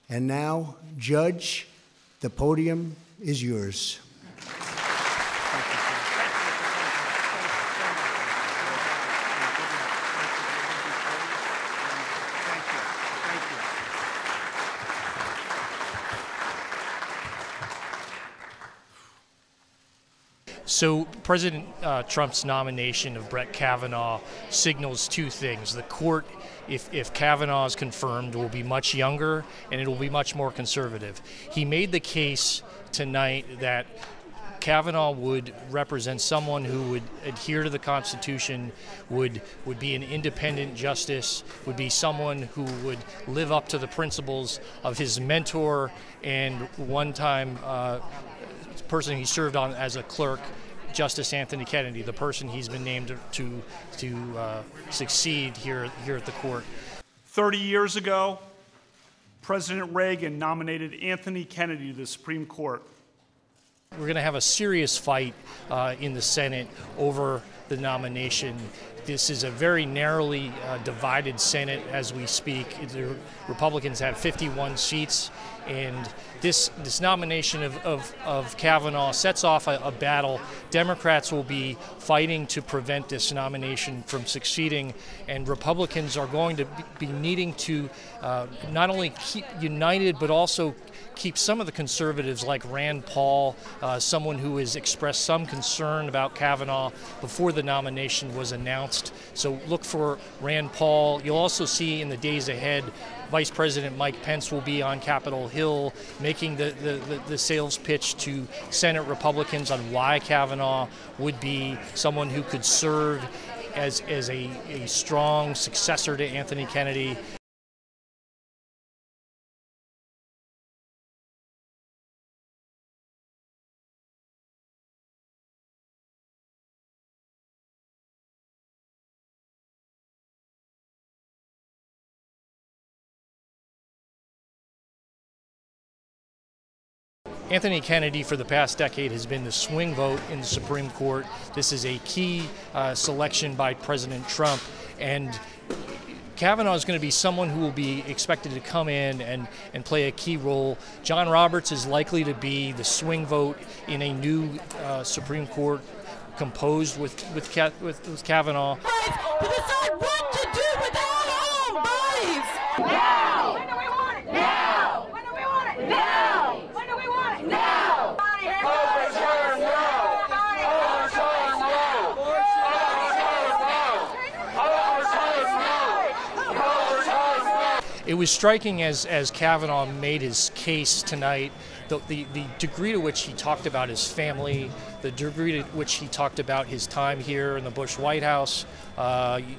And now, Judge, the podium is yours. So President Trump's nomination of Brett Kavanaugh signals two things. The court, if Kavanaugh is confirmed, will be much younger and it will be much more conservative. He made the case tonight that Kavanaugh would represent someone who would adhere to the Constitution, would be an independent justice, would be someone who would live up to the principles of his mentor and one-time person he served on as a clerk, Justice Anthony Kennedy, the person he's been named to succeed here at the court. 30 years ago, President Reagan nominated Anthony Kennedy to the Supreme Court. We're going to have a serious fight in the Senate over the nomination. This is a very narrowly divided Senate as we speak. The Republicans have 51 seats, and this nomination of Kavanaugh sets off a battle. Democrats will be fighting to prevent this nomination from succeeding, and Republicans are going to be needing to not only keep united but also keep some of the conservatives like Rand Paul, someone who has expressed some concern about Kavanaugh before the nomination was announced. So look for Rand Paul. You'll also see in the days ahead Vice President Mike Pence will be on Capitol Hill making the sales pitch to Senate Republicans on why Kavanaugh would be someone who could serve as a strong successor to Anthony Kennedy. Anthony Kennedy, for the past decade, has been the swing vote in the Supreme Court. This is a key selection by President Trump, and Kavanaugh is going to be someone who will be expected to come in and play a key role. John Roberts is likely to be the swing vote in a new Supreme Court composed with Kavanaugh. To decide what to do with our own bodies! Now! When do we want it? Now! When do we want it? Now! When do we want it? Now! Overturn now! Overturn now! Overturn now! It was striking as Kavanaugh made his case tonight, the degree to which he talked about his family, the degree to which he talked about his time here in the Bush White House.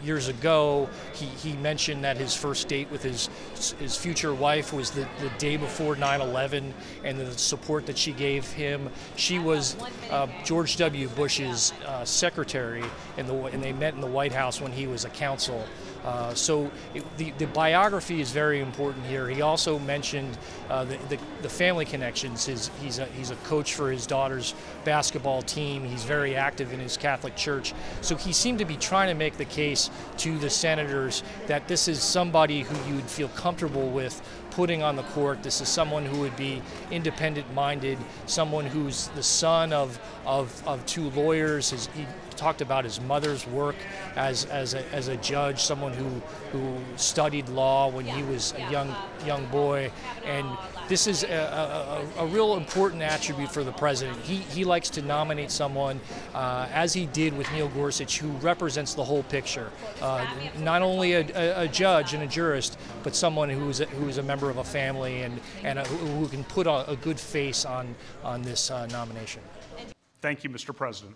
Years ago, he mentioned that his first date with his future wife was the day before 9/11, and the support that she gave him. She was George W. Bush's secretary, and they met in the White House when he was a counsel. So the biography is very important here. He also mentioned the family connections. He's a coach for his daughter's basketball team. He's very active in his Catholic church. So he seemed to be trying to make the case to the senators that this is somebody who you would feel comfortable with putting on the court. This is someone who would be independent-minded, someone who's the son of two lawyers. He talked about his mother's work as a judge, someone who studied law when he was a young boy, and this is a real important attribute for the president. He likes to nominate someone, as he did with Neil Gorsuch, who represents the whole picture. Not only a judge and a jurist, but someone who is a member of a family and who can put a good face on this nomination. Thank you, Mr. President.